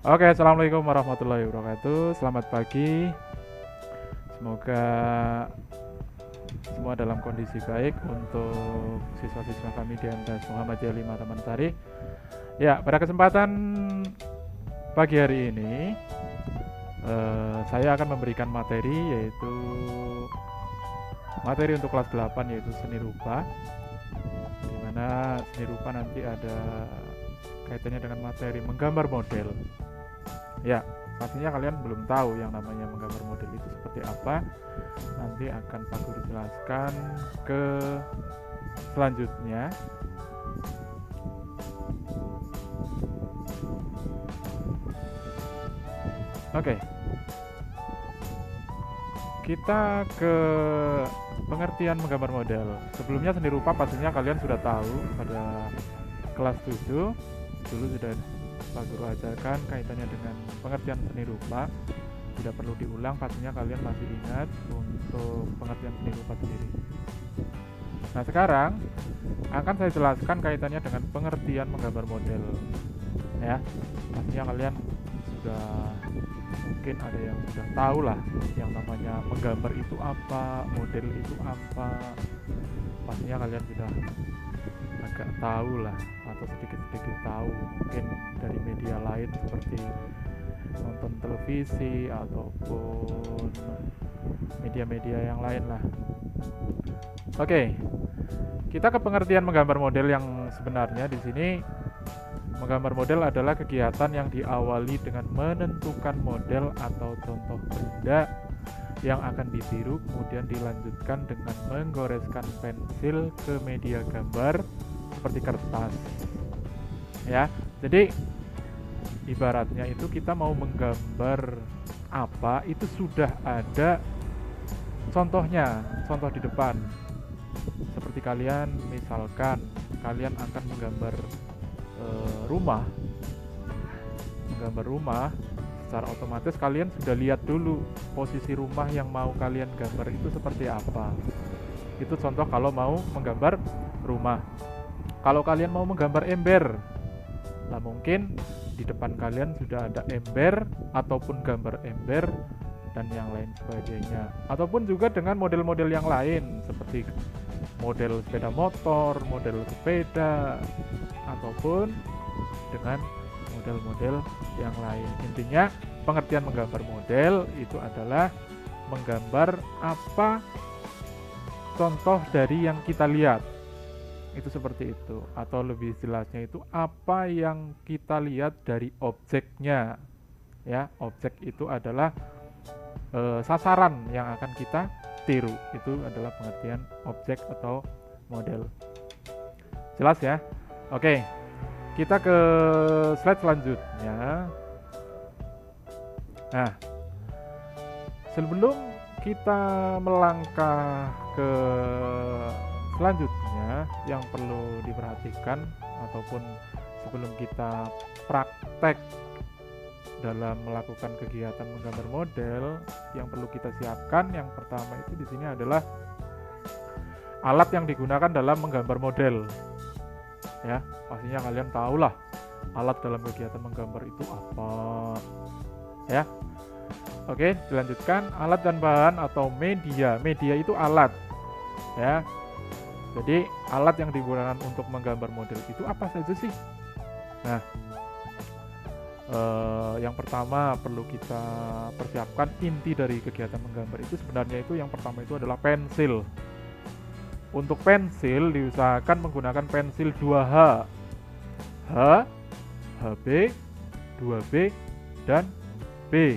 Oke, assalamualaikum warahmatullahi wabarakatuh. Selamat pagi. Semoga semua dalam kondisi baik untuk siswa-siswa kami di MTS Muhammadiyah 5 Taman Sari. Ya, pada kesempatan pagi hari ini saya akan memberikan materi yaitu materi untuk kelas 8 yaitu seni rupa. Di mana seni rupa nanti ada kaitannya dengan materi menggambar model. Ya, pastinya kalian belum tahu yang namanya menggambar model itu seperti apa. Nanti akan Pak Guru jelaskan ke selanjutnya. Oke. Kita ke pengertian menggambar model. Sebelumnya seni rupa pastinya kalian sudah tahu pada kelas 7 dulu sudah Pak Guru ajarkan kaitannya dengan pengertian seni rupa. Tidak perlu diulang, pastinya kalian masih ingat untuk pengertian seni rupa sendiri. Nah, sekarang akan saya jelaskan kaitannya dengan pengertian menggambar model. Ya, pastinya kalian sudah mungkin ada yang sudah tahu lah yang namanya menggambar itu apa, model itu apa. Pastinya kalian sudah agak tahu lah atau sedikit-sedikit tahu mungkin dari media lain seperti nonton televisi ataupun media-media yang lain lah. Oke, kita ke pengertian menggambar model yang sebenarnya. Di sini menggambar model adalah kegiatan yang diawali dengan menentukan model atau contoh benda yang akan ditiru, kemudian dilanjutkan dengan menggoreskan pensil ke media gambar seperti kertas. Ya, jadi ibaratnya itu kita mau menggambar apa itu sudah ada contohnya, contoh di depan. Seperti kalian misalkan kalian akan menggambar rumah, secara otomatis kalian sudah lihat dulu posisi rumah yang mau kalian gambar itu seperti apa. Itu contoh kalau mau menggambar rumah. Kalau kalian mau menggambar ember, lah mungkin di depan kalian sudah ada ember ataupun gambar ember dan yang lain sebagainya. Ataupun juga dengan model-model yang lain seperti model sepeda motor, model sepeda, ataupun dengan model-model yang lain. Intinya pengertian menggambar model itu adalah menggambar apa contoh dari yang kita lihat. Itu seperti itu, atau lebih jelasnya itu apa yang kita lihat dari objeknya. Ya, objek itu adalah sasaran yang akan kita tiru. Itu adalah pengertian objek atau model. Jelas ya? Oke, kita ke slide selanjutnya. Nah, sebelum kita melangkah ke selanjutnya yang perlu diperhatikan ataupun sebelum kita praktek dalam melakukan kegiatan menggambar model yang perlu kita siapkan, yang pertama itu di sini adalah alat yang digunakan dalam menggambar model. Ya, pastinya kalian tahulah alat dalam kegiatan menggambar itu apa. Ya. Oke, dilanjutkan. Alat dan bahan atau media. Media itu alat. Ya. Jadi alat yang digunakan untuk menggambar model itu apa saja sih? Nah, yang pertama perlu kita persiapkan inti dari kegiatan menggambar itu sebenarnya itu yang pertama itu adalah pensil. Untuk pensil diusahakan menggunakan pensil 2H, HB, 2B, dan B.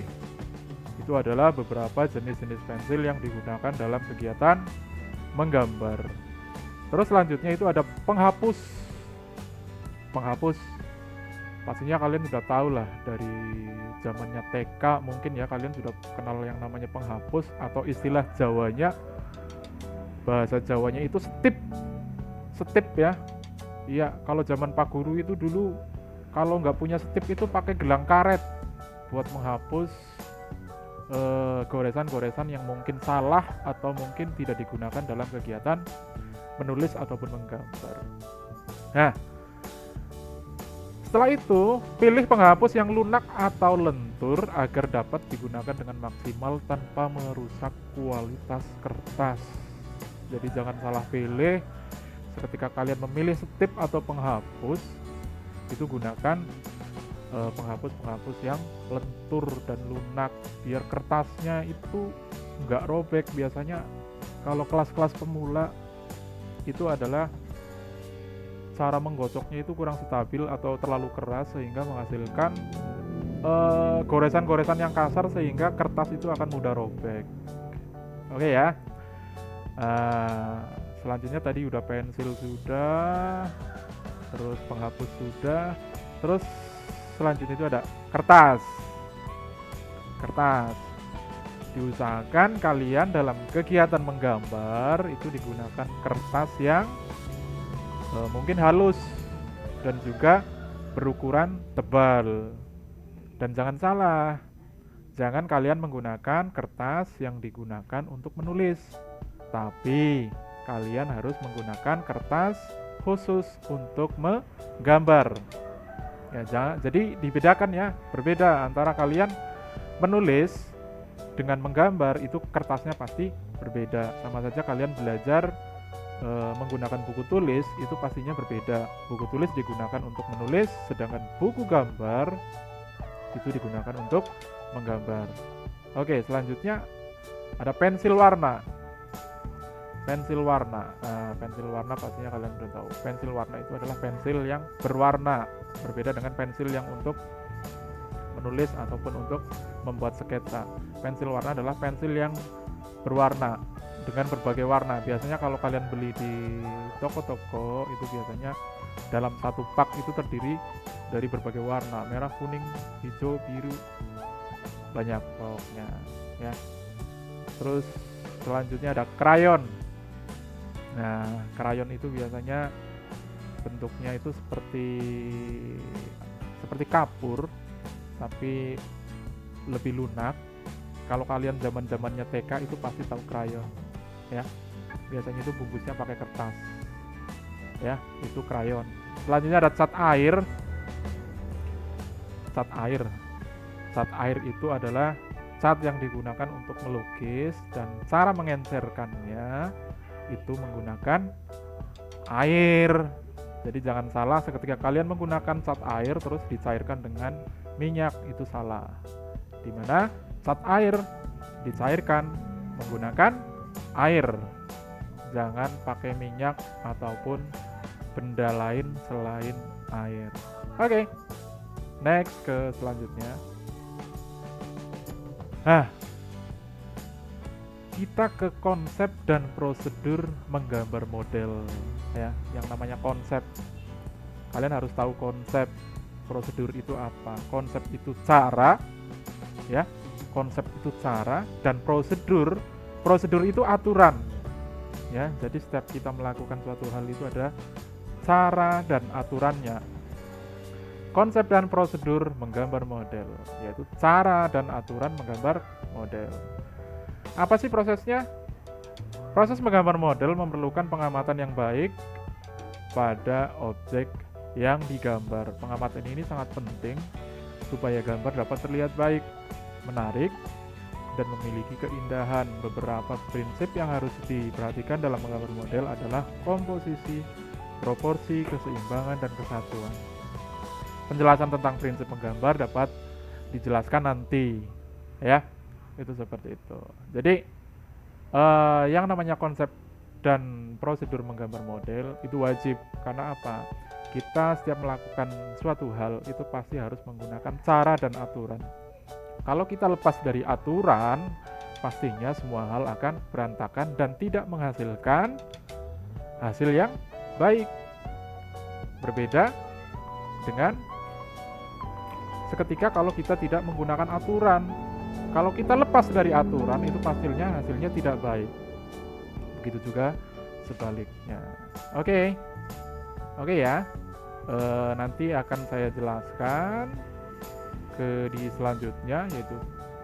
Itu adalah beberapa jenis-jenis pensil yang digunakan dalam kegiatan menggambar. Terus selanjutnya itu ada penghapus. Penghapus pastinya kalian sudah tahu lah dari zamannya TK mungkin ya, kalian sudah kenal yang namanya penghapus atau istilah Jawanya, bahasa Jawanya itu stip ya. Iya, kalau zaman Pak Guru itu dulu kalau nggak punya stip itu pakai gelang karet buat menghapus goresan-goresan yang mungkin salah atau mungkin tidak digunakan dalam kegiatan menulis ataupun menggambar. Nah, Setelah itu, pilih penghapus yang lunak atau lentur agar dapat digunakan dengan maksimal tanpa merusak kualitas kertas. Jadi jangan salah pilih. Ketika kalian memilih setip atau penghapus, itu gunakan penghapus-penghapus yang lentur dan lunak biar kertasnya itu nggak robek. Biasanya kalau kelas-kelas pemula itu adalah cara menggosoknya itu kurang stabil atau terlalu keras sehingga menghasilkan goresan-goresan yang kasar sehingga kertas itu akan mudah robek. Oke ya. Selanjutnya tadi udah pensil sudah, terus penghapus sudah, terus selanjutnya itu ada kertas. Diusahakan kalian dalam kegiatan menggambar itu digunakan kertas yang mungkin halus dan juga berukuran tebal. Dan jangan salah, jangan kalian menggunakan kertas yang digunakan untuk menulis, tapi kalian harus menggunakan kertas khusus untuk menggambar. Ya, jadi dibedakan ya, berbeda antara kalian menulis dengan menggambar, itu kertasnya pasti berbeda. Sama saja kalian belajar menggunakan buku tulis, itu pastinya berbeda. Buku tulis digunakan untuk menulis, sedangkan buku gambar itu digunakan untuk menggambar. Oke, selanjutnya ada pensil warna. Pensil warna pastinya kalian sudah tahu. Pensil warna itu adalah pensil yang berwarna, berbeda dengan pensil yang untuk menulis ataupun untuk membuat sketsa. Pensil warna adalah pensil yang berwarna dengan berbagai warna. Biasanya kalau kalian beli di toko-toko itu biasanya dalam satu pak itu terdiri dari berbagai warna, merah, kuning, hijau, biru, banyak pokoknya ya. Terus selanjutnya ada krayon. Nah, krayon itu biasanya bentuknya itu seperti kapur tapi lebih lunak. Kalau kalian zaman-zamannya TK itu pasti tahu krayon ya. Biasanya itu bungkusnya pakai kertas. Ya, itu krayon. Selanjutnya ada cat air. Cat air itu adalah cat yang digunakan untuk melukis dan cara mengencerkannya itu menggunakan air. Jadi jangan salah seketika kalian menggunakan cat air terus dicairkan dengan minyak, itu salah. Dimana cat air dicairkan menggunakan air, jangan pakai minyak ataupun benda lain selain air. Oke, next ke selanjutnya. Kita ke konsep dan prosedur menggambar model ya. Yang namanya konsep, kalian harus tahu konsep. Prosedur itu apa? Konsep itu cara ya. Konsep itu cara, dan prosedur itu aturan ya. Jadi setiap kita melakukan suatu hal itu ada cara dan aturannya. Konsep dan prosedur menggambar model, yaitu cara dan aturan menggambar model. Apa sih prosesnya? Proses menggambar model memerlukan pengamatan yang baik pada objek yang digambar. Pengamatan ini sangat penting supaya gambar dapat terlihat baik, menarik, dan memiliki keindahan. Beberapa prinsip yang harus diperhatikan dalam menggambar model adalah komposisi, proporsi, keseimbangan, dan kesatuan. Penjelasan tentang prinsip menggambar dapat dijelaskan nanti ya. Itu seperti itu. Jadi yang namanya konsep dan prosedur menggambar model itu wajib. Karena apa? Kita setiap melakukan suatu hal itu pasti harus menggunakan cara dan aturan. Kalau kita lepas dari aturan, pastinya semua hal akan berantakan dan tidak menghasilkan hasil yang baik. Berbeda dengan seketika kalau kita tidak menggunakan aturan. Kalau kita lepas dari aturan, itu hasilnya tidak baik. Begitu juga sebaliknya. Oke ya. Nanti akan saya jelaskan di selanjutnya, yaitu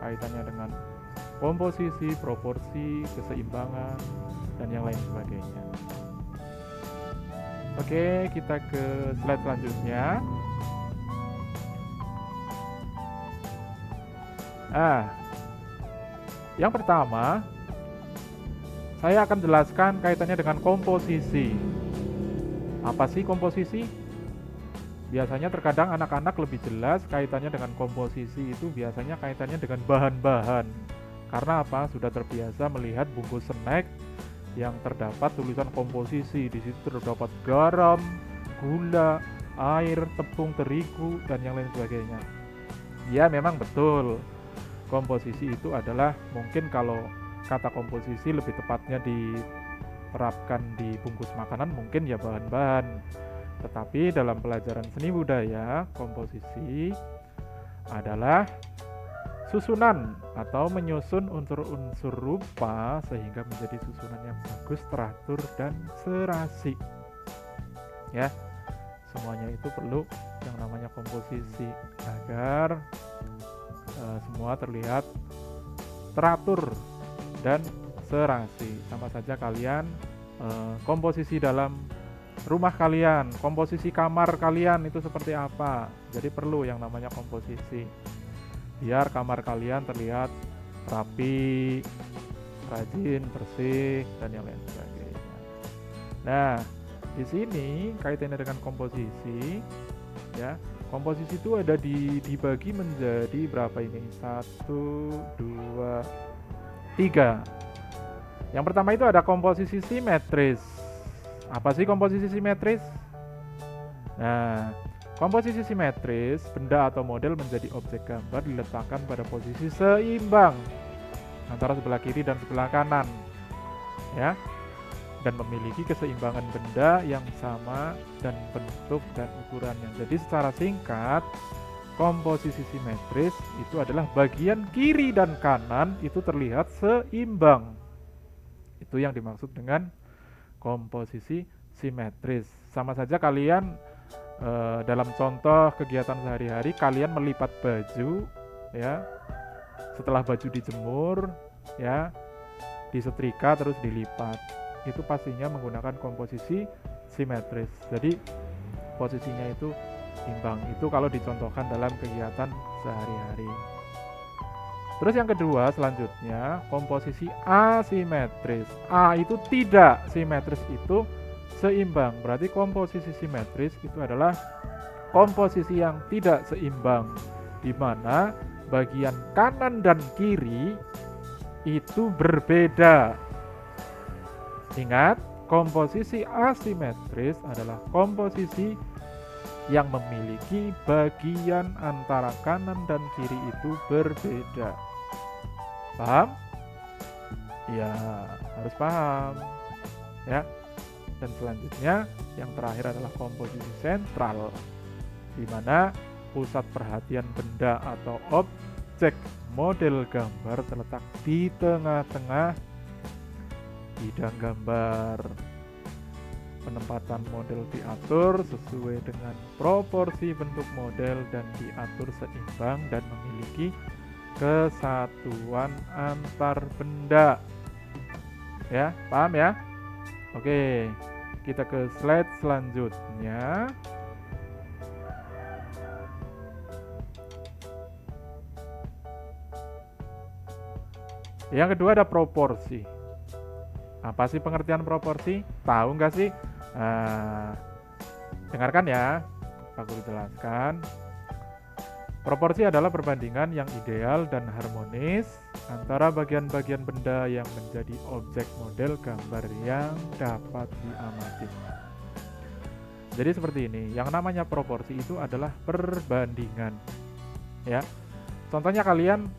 kaitannya dengan komposisi, proporsi, keseimbangan, dan yang lain sebagainya. Oke, kita ke slide selanjutnya. Ah, yang pertama, saya akan jelaskan kaitannya dengan komposisi. Apa sih komposisi? Biasanya terkadang anak-anak lebih jelas kaitannya dengan komposisi itu biasanya kaitannya dengan bahan-bahan. Karena apa? Sudah terbiasa melihat bungkus snack yang terdapat tulisan komposisi. Di situ terdapat garam, gula, air, tepung terigu, dan yang lain sebagainya. Ya, memang betul. Komposisi itu adalah mungkin kalau kata komposisi lebih tepatnya diterapkan di bungkus makanan mungkin ya bahan-bahan. Tetapi dalam pelajaran seni budaya, komposisi adalah susunan atau menyusun unsur-unsur rupa sehingga menjadi susunan yang bagus, teratur, dan serasi. Ya, semuanya itu perlu yang namanya komposisi agar semua terlihat teratur dan serasi. Sama saja kalian komposisi dalam rumah kalian, komposisi kamar kalian itu seperti apa. Jadi perlu yang namanya komposisi biar kamar kalian terlihat rapi, rajin, bersih, dan yang lain sebagainya. Nah, di sini kaitannya dengan komposisi, ya. Komposisi itu ada dibagi menjadi berapa ini? 1, 2, 3. Yang pertama itu ada komposisi simetris. Apa sih komposisi simetris? Nah, komposisi simetris, benda atau model menjadi objek gambar diletakkan pada posisi seimbang antara sebelah kiri dan sebelah kanan, ya, dan memiliki keseimbangan benda yang sama dan bentuk dan ukurannya. Jadi secara singkat, komposisi simetris itu adalah bagian kiri dan kanan itu terlihat seimbang. Itu yang dimaksud dengan komposisi simetris. Sama saja kalian dalam contoh kegiatan sehari-hari kalian melipat baju, ya. Setelah baju dijemur, ya, disetrika terus dilipat. Itu pastinya menggunakan komposisi simetris. Jadi posisinya itu imbang. Itu kalau dicontohkan dalam kegiatan sehari-hari. Terus yang kedua selanjutnya komposisi asimetris. A itu tidak, simetris itu seimbang. Berarti komposisi simetris itu adalah komposisi yang tidak seimbang, di mana bagian kanan dan kiri itu berbeda. Ingat, komposisi asimetris adalah komposisi yang memiliki bagian antara kanan dan kiri itu berbeda. Paham? Ya, harus paham. Ya. Dan selanjutnya yang terakhir adalah komposisi sentral, di mana pusat perhatian benda atau objek model gambar terletak di tengah-tengah bidang gambar. Penempatan model diatur sesuai dengan proporsi bentuk model dan diatur seimbang dan memiliki kesatuan antar benda. Ya, paham ya? Oke, kita ke slide selanjutnya. Yang kedua ada proporsi. Apa sih pengertian proporsi? Tahu nggak sih? Dengarkan ya, Pak Guru jelaskan. Proporsi adalah perbandingan yang ideal dan harmonis antara bagian-bagian benda yang menjadi objek model gambar yang dapat diamati. Jadi seperti ini, yang namanya proporsi itu adalah perbandingan. Ya, contohnya kalian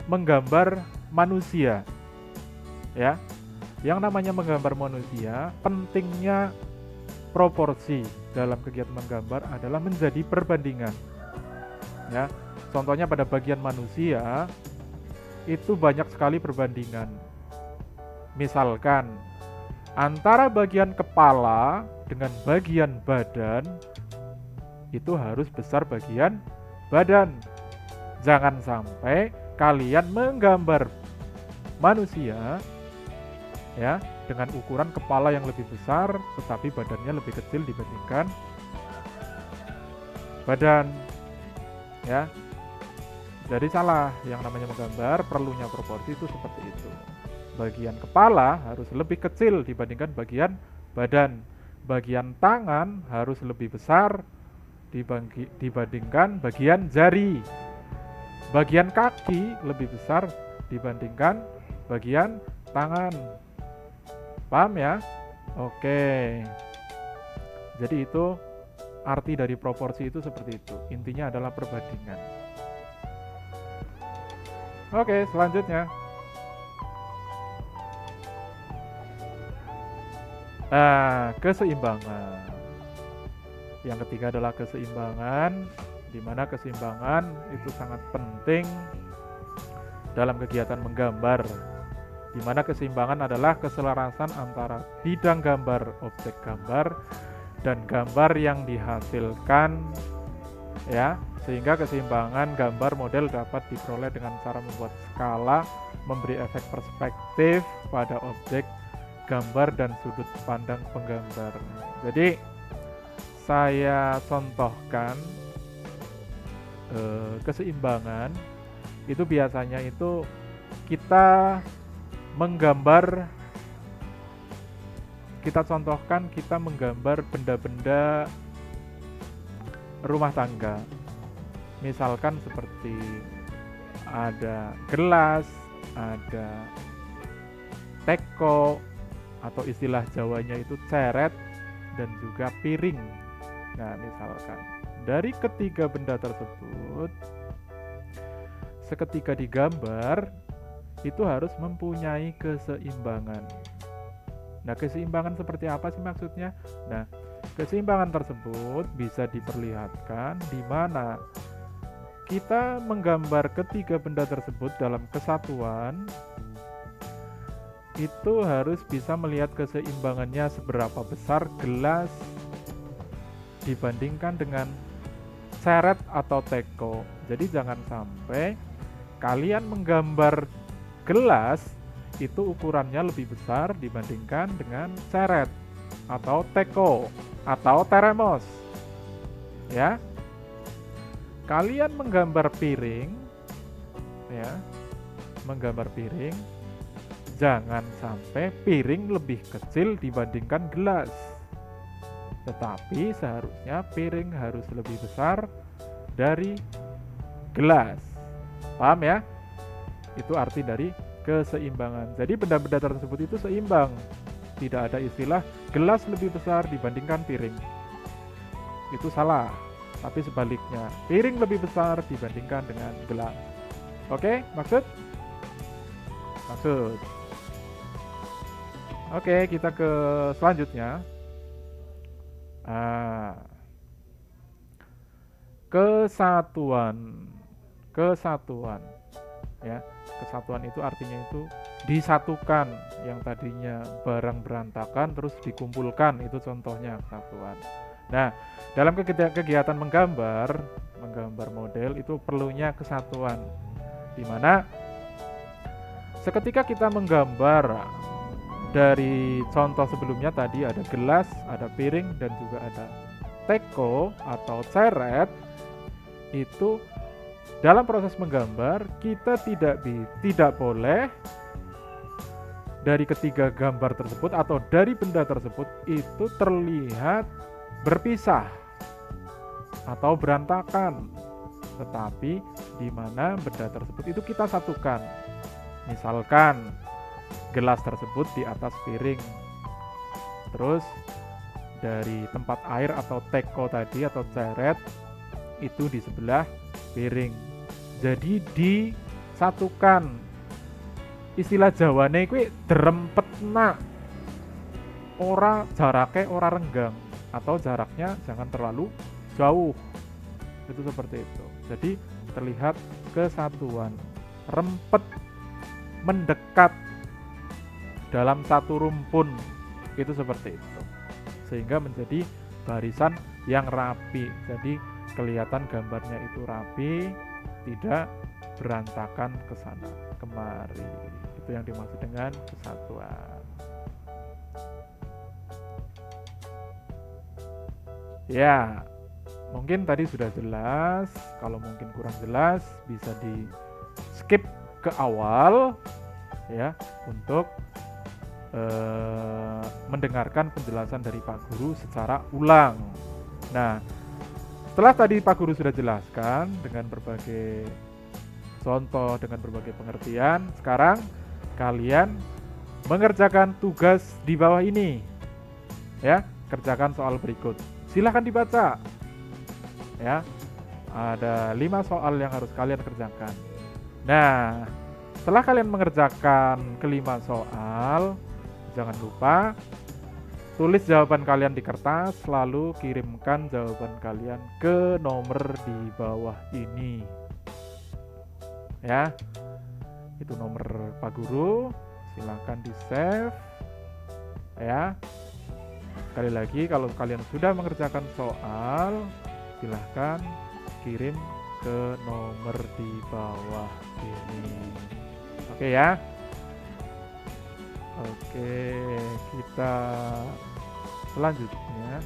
menggambar manusia, ya. Yang namanya menggambar manusia, pentingnya proporsi dalam kegiatan menggambar adalah menjadi perbandingan. Ya, contohnya pada bagian manusia itu banyak sekali perbandingan. Misalkan antara bagian kepala dengan bagian badan itu harus besar bagian badan. Jangan sampai kalian menggambar manusia, ya, dengan ukuran kepala yang lebih besar tetapi badannya lebih kecil dibandingkan badan, ya. Jadi salah, yang namanya menggambar perlunya proporsi itu seperti itu. Bagian kepala harus lebih kecil dibandingkan bagian badan. Bagian tangan harus lebih besar dibandingkan bagian jari. Bagian kaki lebih besar dibandingkan bagian tangan. Paham ya? Oke. Jadi itu arti dari proporsi itu seperti itu. Intinya adalah perbandingan. Oke, selanjutnya. Nah, keseimbangan. Yang ketiga adalah keseimbangan, di mana keseimbangan itu sangat penting dalam kegiatan menggambar. Di mana keseimbangan adalah keselarasan antara bidang gambar objek gambar dan gambar yang dihasilkan, ya, sehingga keseimbangan gambar model dapat diperoleh dengan cara membuat skala, memberi efek perspektif pada objek gambar dan sudut pandang penggambar. Jadi saya contohkan keseimbangan itu biasanya itu kita menggambar, kita contohkan kita menggambar benda-benda rumah tangga. Misalkan seperti ada gelas, ada teko, atau istilah Jawanya itu ceret, dan juga piring. Nah, misalkan dari ketiga benda tersebut, seketika digambar itu harus mempunyai keseimbangan. Nah, keseimbangan seperti apa sih maksudnya? Nah, keseimbangan tersebut bisa diperlihatkan di mana kita menggambar ketiga benda tersebut dalam kesatuan, itu harus bisa melihat keseimbangannya seberapa besar gelas dibandingkan dengan ceret atau teko. Jadi jangan sampai kalian menggambar gelas itu ukurannya lebih besar dibandingkan dengan ceret atau teko atau termos. Ya. Kalian menggambar piring, ya. Menggambar piring, jangan sampai piring lebih kecil dibandingkan gelas. Tetapi seharusnya piring harus lebih besar dari gelas. Paham ya? Itu arti dari keseimbangan. Jadi benda-benda tersebut itu seimbang. Tidak ada istilah gelas lebih besar dibandingkan piring. Itu salah. Tapi sebaliknya, piring lebih besar dibandingkan dengan gelas. Oke, maksud? Maksud. Oke, kita ke selanjutnya. Kesatuan. Ya, kesatuan itu artinya itu disatukan. Yang tadinya barang berantakan terus dikumpulkan, itu contohnya kesatuan. Nah, dalam kegiatan menggambar model itu perlunya kesatuan. Di mana seketika kita menggambar dari contoh sebelumnya tadi ada gelas, ada piring, dan juga ada teko atau ceret, itu dalam proses menggambar kita tidak boleh dari ketiga gambar tersebut atau dari benda tersebut itu terlihat berpisah atau berantakan, tetapi di mana benda tersebut itu kita satukan. Misalkan gelas tersebut di atas piring, terus dari tempat air atau teko tadi atau ceret itu di sebelah piring. Jadi disatukan. Istilah Jawane kuwi drempetna. Ora jarake ora renggang atau jaraknya jangan terlalu jauh. Itu seperti itu. Jadi terlihat kesatuan. Rempet, mendekat dalam satu rumpun, itu seperti itu, sehingga menjadi barisan yang rapi. Jadi kelihatan gambarnya itu rapi, tidak berantakan ke sana kemari. Itu yang dimaksud dengan kesatuan. Ya, Mungkin tadi sudah jelas, kalau mungkin kurang jelas bisa di skip ke awal ya untuk mendengarkan penjelasan dari Pak Guru secara ulang. Nah, setelah tadi Pak Guru sudah jelaskan dengan berbagai contoh, dengan berbagai pengertian, sekarang kalian mengerjakan tugas di bawah ini. Ya, kerjakan soal berikut. Silahkan dibaca. Ya, ada 5 soal yang harus kalian kerjakan. Nah, setelah kalian mengerjakan kelima soal, jangan lupa tulis jawaban kalian di kertas, lalu kirimkan jawaban kalian ke nomor di bawah ini. Ya, itu nomor Pak Guru, silahkan di save. Ya, sekali lagi kalau kalian sudah mengerjakan soal, silahkan kirim ke nomor di bawah ini. Oke ya. Oke, kita selanjutnya.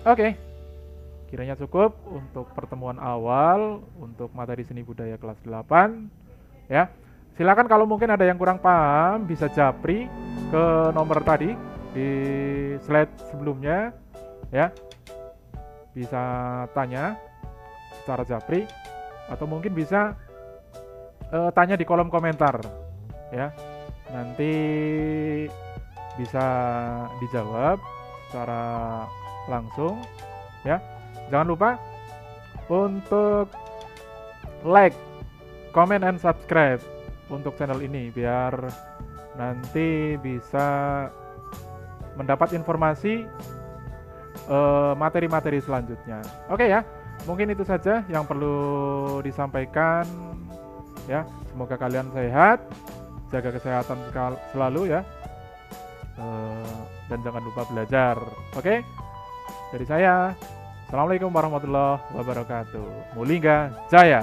Oke. Kiranya cukup untuk pertemuan awal untuk materi seni budaya kelas 8 ya. Silakan kalau mungkin ada yang kurang paham bisa japri ke nomor tadi di slide sebelumnya ya. Bisa tanya secara japri atau mungkin bisa tanya di kolom komentar ya. Nanti bisa dijawab secara langsung ya. Jangan lupa untuk like, comment, and subscribe untuk channel ini biar nanti bisa mendapat informasi materi-materi selanjutnya. Oke ya, mungkin itu saja yang perlu disampaikan ya. Semoga kalian sehat, jaga kesehatan selalu ya, dan jangan lupa belajar. Oke, dari saya, Assalamualaikum warahmatullahi wabarakatuh. Mulingga Jaya.